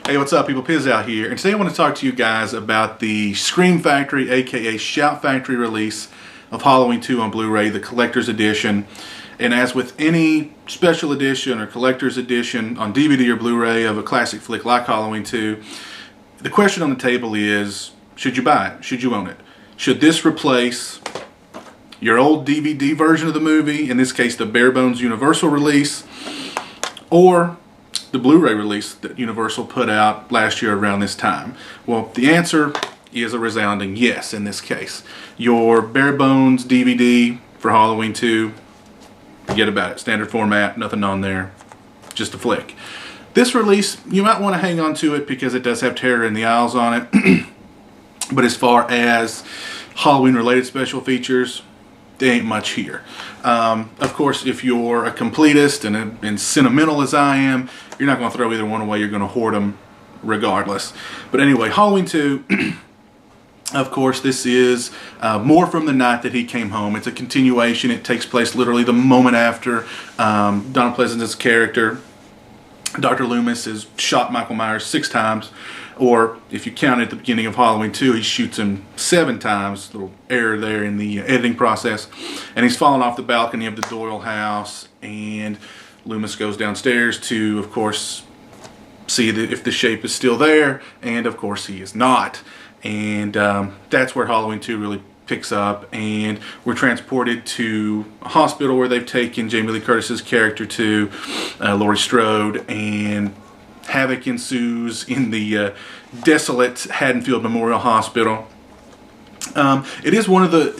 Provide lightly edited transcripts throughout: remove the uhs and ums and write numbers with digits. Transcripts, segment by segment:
Hey, what's up, people? Piz out here, and today I want to talk to you guys about the Scream Factory, aka Shout Factory release of Halloween 2 on Blu-ray, the collector's edition. And as with any special edition or collector's edition on DVD or Blu-ray of a classic flick like Halloween 2, the question on the table is, should you buy it? Should you own it? Should this replace your old DVD version of the movie, in this case the bare bones Universal release, or the Blu-ray release that Universal put out last year around this time? Well, the answer is a resounding yes in this case. Your bare bones DVD for Halloween 2, forget about it. Standard format, nothing on there, just a flick. This release, you might want to hang on to it because it does have Terror in the Aisles on it. But as far as Halloween related special features, there ain't much here. Of course, if you're a completist and sentimental as I am, you're not going to throw either one away. You're going to hoard them regardless. But anyway, Halloween 2, of course, this is more from the night that he came home. It's a continuation. It takes place literally the moment after Donald Pleasance's character, Dr. Loomis, has shot Michael Myers 6 times. Or if you count at the beginning of Halloween 2, he shoots him 7 times. Little error there in the editing process. And he's fallen off the balcony of the Doyle house. And Loomis goes downstairs to, of course, see if the shape is still there. And, of course, he is not. And that's where Halloween 2 really picks up. And we're transported to a hospital where they've taken Jamie Lee Curtis's character to, Laurie Strode. And havoc ensues in the desolate Haddonfield Memorial Hospital. It is one of the,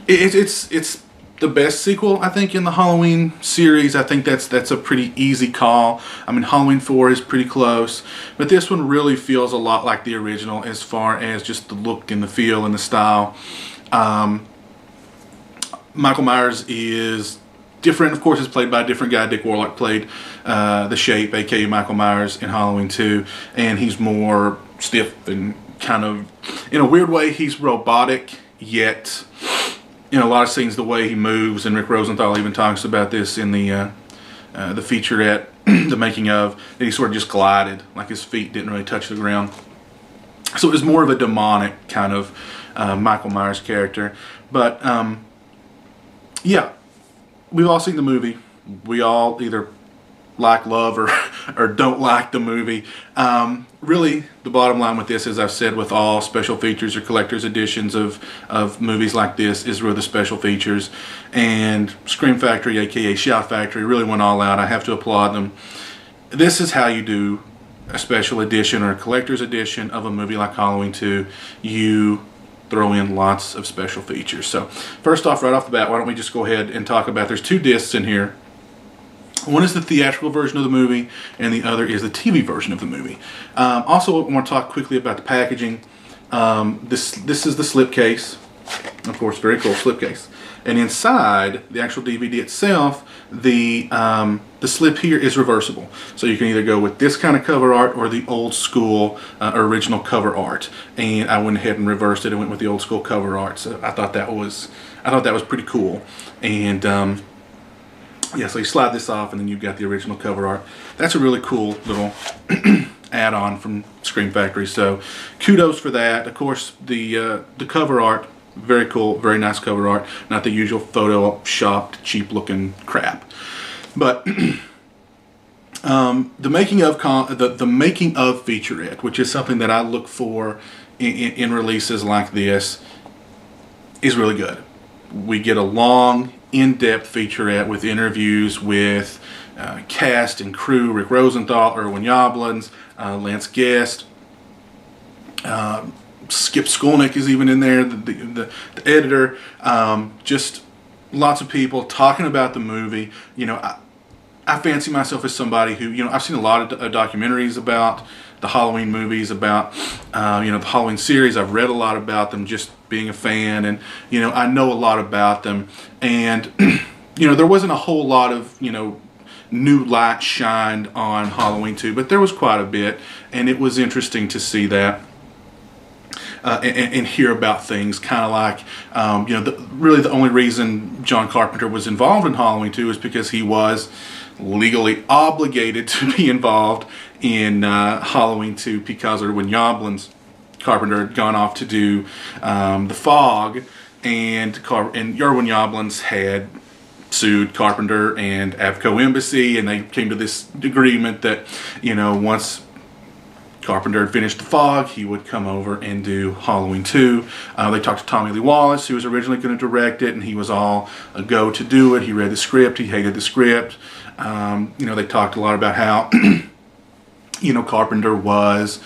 it's the best sequel, I think, in the Halloween series. I think that's a pretty easy call. I mean, Halloween 4 is pretty close, but this one really feels a lot like the original as far as just the look and the feel and the style. Michael Myers is different, of course. It's played by a different guy. Dick Warlock played the Shape, aka Michael Myers, in Halloween 2, and he's more stiff and kind of, in a weird way, he's robotic, yet in a lot of scenes the way he moves, and Rick Rosenthal even talks about this in the featurette, the making of, that he sort of just glided, like his feet didn't really touch the ground. So it was more of a demonic kind of Michael Myers character. But yeah, we've all seen the movie. We all either like, love, or don't like the movie. Really, the bottom line with this, as I've said with all special features or collector's editions of movies like this, is really the special features. And Scream Factory, aka Shout Factory, really went all out. I have to applaud them. This is how you do a special edition or a collector's edition of a movie like Halloween 2. You throw in lots of special features. So first off, right off the bat, why don't we just go ahead and talk about, there's 2 discs in here. One is the theatrical version of the movie, and the other is the TV version of the movie. Also, I want to talk quickly about the packaging. This is the slipcase. Of course, very cool slipcase. And inside the actual DVD itself, the slip here is reversible. So you can either go with this kind of cover art or the old school original cover art. And I went ahead and reversed it and went with the old school cover art. So I thought that was pretty cool. And yeah, so you slide this off, and then you've got the original cover art. That's a really cool little add-on from Scream Factory. So kudos for that. Of course, the cover art, very cool, very nice cover art. Not the usual photoshopped, cheap-looking crap. But the making of the making of featurette, which is something that I look for in releases like this, is really good. We get a long, in-depth featurette with interviews with cast and crew, Rick Rosenthal, Irwin Yablans, Lance Guest, Skip Skolnick is even in there, the editor. Just lots of people talking about the movie. You know, I fancy myself as somebody who, you know, I've seen a lot of documentaries about the Halloween movies, about you know, the Halloween series. I've read a lot about them, just being a fan, and you know, I know a lot about them. And you know, there wasn't a whole lot of, you know, new light shined on Halloween 2, but there was quite a bit, and it was interesting to see that. And hear about things, kind of like, you know, really the only reason John Carpenter was involved in Halloween 2 is because he was legally obligated to be involved in Halloween 2 because Erwin Yoblin's Carpenter had gone off to do The Fog, and Erwin Yoblin's had sued Carpenter and Avco Embassy, and they came to this agreement that, you know, once Carpenter had finished The Fog, he would come over and do Halloween 2. They talked to Tommy Lee Wallace, who was originally going to direct it, and he was all a go to do it. He read the script, he hated the script. You know, they talked a lot about how, you know, Carpenter was,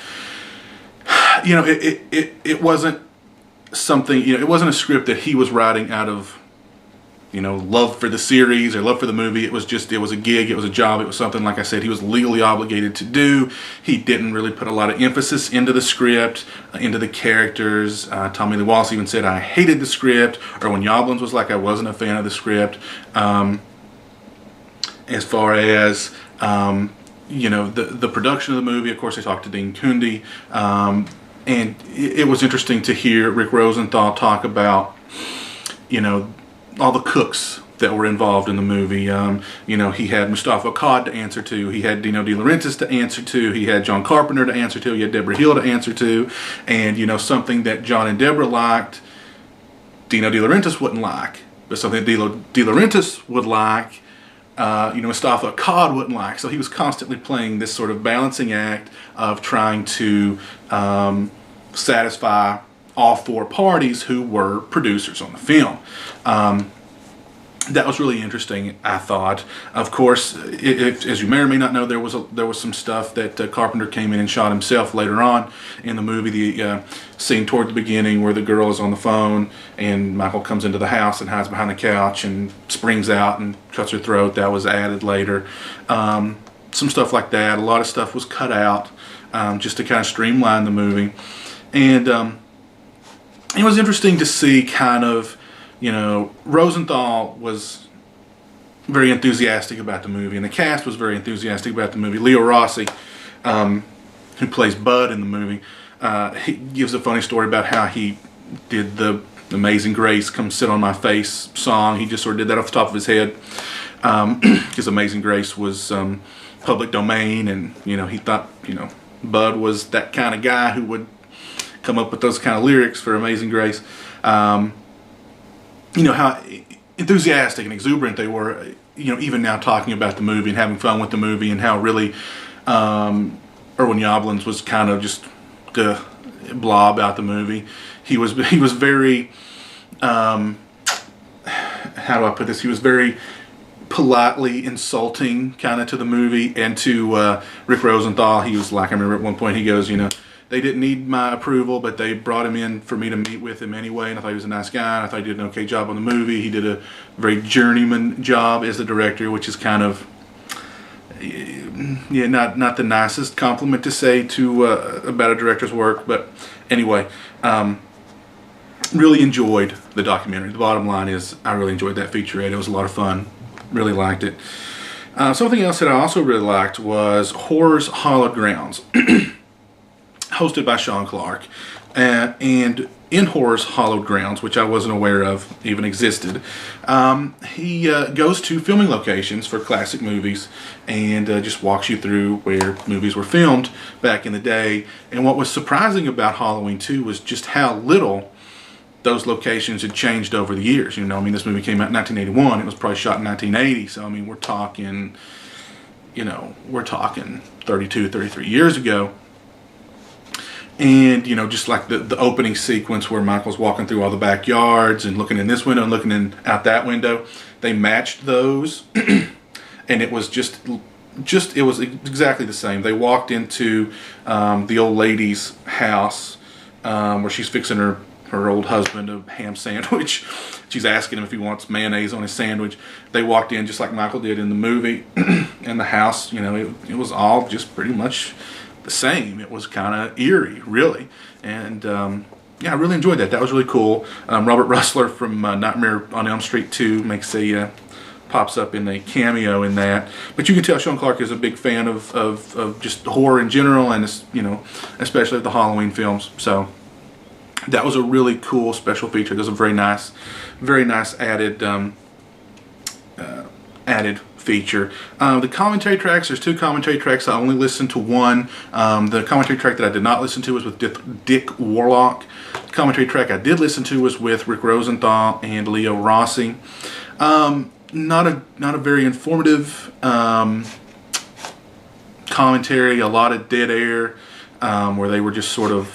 you know, it wasn't something, you know, it wasn't a script that he was writing out of, you know, love for the series or love for the movie. It was just, it was a gig, it was a job, it was something, like I said, he was legally obligated to do. He didn't really put a lot of emphasis into the script, into the characters. Tommy Lee Wallace even said, I hated the script. Erwin Yoblin's was like, I wasn't a fan of the script. As far as, you know, the production of the movie, of course, they talked to Dean Cundey. And it was interesting to hear Rick Rosenthal talk about, you know, all the cooks that were involved in the movie. You know, he had Mustafa Akkad to answer to, he had Dino De Laurentiis to answer to, he had John Carpenter to answer to, he had Deborah Hill to answer to, and, you know, something that John and Deborah liked, Dino De Laurentiis wouldn't like, but something that De Laurentiis would like, you know, Mustafa Akkad wouldn't like. So he was constantly playing this sort of balancing act of trying to satisfy all four parties who were producers on the film. That was really interesting, I thought. Of course, as you may or may not know, there was some stuff that Carpenter came in and shot himself later on in the movie. The scene toward the beginning where the girl is on the phone and Michael comes into the house and hides behind the couch and springs out and cuts her throat. That was added later. Some stuff like that. A lot of stuff was cut out just to kind of streamline the movie. And it was interesting to see kind of, you know, Rosenthal was very enthusiastic about the movie, and the cast was very enthusiastic about the movie. Leo Rossi, who plays Bud in the movie, he gives a funny story about how he did the Amazing Grace, Come Sit on My Face song. He just sort of did that off the top of his head, because Amazing Grace was public domain, and, you know, he thought, you know, Bud was that kind of guy who would come up with those kind of lyrics for Amazing Grace. You know, how enthusiastic and exuberant they were, you know, even now talking about the movie and having fun with the movie, and how really Erwin Yoblin's was kind of just blah about the movie. He was very, how do I put this? He was very politely insulting kind of to the movie and to Rick Rosenthal. He was like, I remember at one point he goes, you know, they didn't need my approval, but they brought him in for me to meet with him anyway, and I thought he was a nice guy, and I thought he did an okay job on the movie. He did a very journeyman job as the director, which is kind of, yeah, not the nicest compliment to say to about a director's work, but anyway, really enjoyed the documentary. The bottom line is I really enjoyed that featurette. It was a lot of fun. Really liked it. Something else that I also really liked was Horror's Hallowed Grounds, hosted by Sean Clark. And in Horror's Hallowed Grounds, which I wasn't aware of even existed, he goes to filming locations for classic movies and just walks you through where movies were filmed back in the day. And what was surprising about Halloween 2 was just how little those locations had changed over the years. You know, I mean, this movie came out in 1981. It was probably shot in 1980. So, I mean, we're talking, you know, 32, 33 years ago. And, you know, just like the opening sequence where Michael's walking through all the backyards and looking in this window and looking out that window, they matched those. And it was it was exactly the same. They walked into the old lady's house where she's fixing her old husband a ham sandwich. She's asking him if he wants mayonnaise on his sandwich. They walked in just like Michael did in the movie. And the house, you know, it was all just pretty much the same. It was kind of eerie, really. And yeah, I really enjoyed that. That was really cool. Robert Russler from Nightmare on Elm Street 2 pops up in a cameo in that. But you can tell Sean Clark is a big fan of just horror in general, and, you know, especially the Halloween films. So that was a really cool special feature. There's a very nice added feature. The commentary tracks, there's 2 commentary tracks. I only listened to one. The commentary track that I did not listen to was with Dick Warlock. The commentary track I did listen to was with Rick Rosenthal and Leo Rossi. Not a very informative commentary. A lot of dead air, where they were just sort of,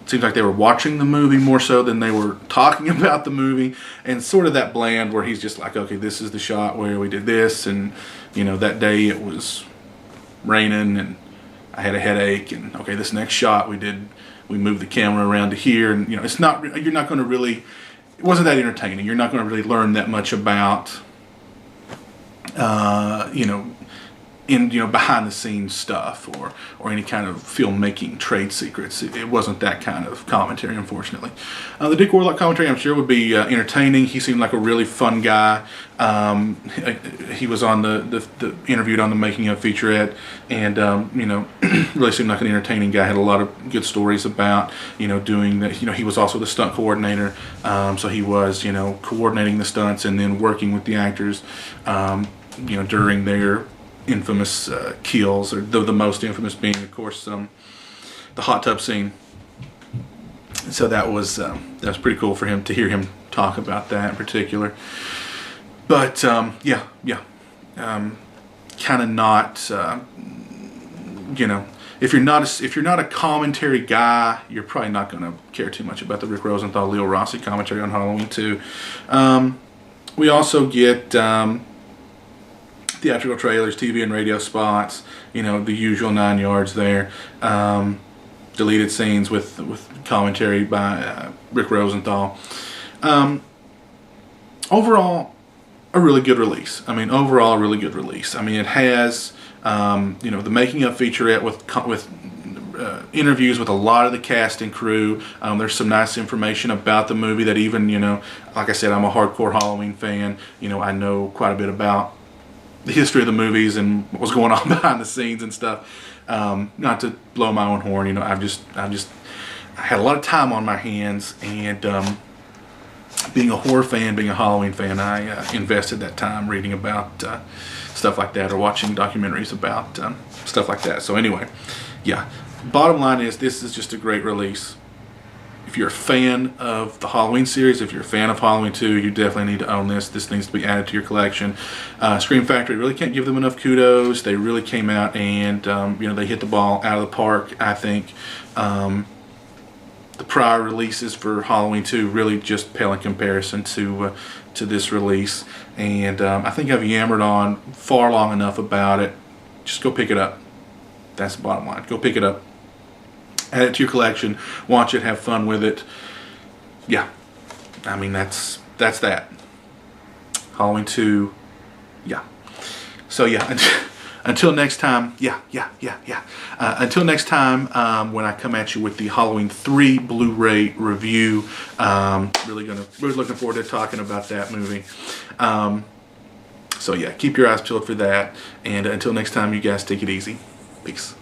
seems like they were watching the movie more so than they were talking about the movie, and sort of that bland where he's just like, okay, this is the shot where we did this, and you know, that day it was raining and I had a headache, and okay, this next shot we moved the camera around to here, and you know, it's not, you're not going to really, it wasn't that entertaining. You're not going to really learn that much about behind the scenes stuff or any kind of filmmaking trade secrets. It wasn't that kind of commentary, unfortunately. The Dick Warlock commentary, I'm sure, would be entertaining. He seemed like a really fun guy. He was on the interviewed on the making of featurette, and really seemed like an entertaining guy. Had a lot of good stories about doing that. He was also the stunt coordinator, so he was coordinating the stunts and then working with the actors during their infamous kills, or the most infamous being, of course, the hot tub scene. So that was pretty cool for him to hear him talk about that in particular. But kind of not, if you're not a commentary guy, you're probably not going to care too much about the Rick Rosenthal, Leo Rossi commentary on Halloween 2. We also get theatrical trailers, TV and radio spots, the usual 9 yards there. Deleted scenes with commentary by Rick Rosenthal. Overall, a really good release. It has, the making of featurette with interviews with a lot of the cast and crew. There's some nice information about the movie that even, like I said, I'm a hardcore Halloween fan. I know quite a bit about the history of the movies and what was going on behind the scenes and stuff. Not to blow my own horn, I had a lot of time on my hands, and being a horror fan, being a Halloween fan, I invested that time reading about stuff like that, or watching documentaries about stuff like that. So anyway, yeah, bottom line is, this is just a great release. If you're a fan of the Halloween series, if you're a fan of Halloween 2, you definitely need to own this. This needs to be added to your collection. Scream Factory, really can't give them enough kudos. They really came out and they hit the ball out of the park. I think the prior releases for Halloween 2 really just pale in comparison to this release. And I think I've yammered on far long enough about it. Just go pick it up. That's the bottom line. Go pick it up. Add it to your collection, watch it, have fun with it. Yeah, that's that. Halloween 2, yeah. So yeah, until next time, until next time, when I come at you with the Halloween 3 Blu-ray review, really looking forward to talking about that movie. So yeah, keep your eyes peeled for that, and until next time, you guys take it easy. Peace.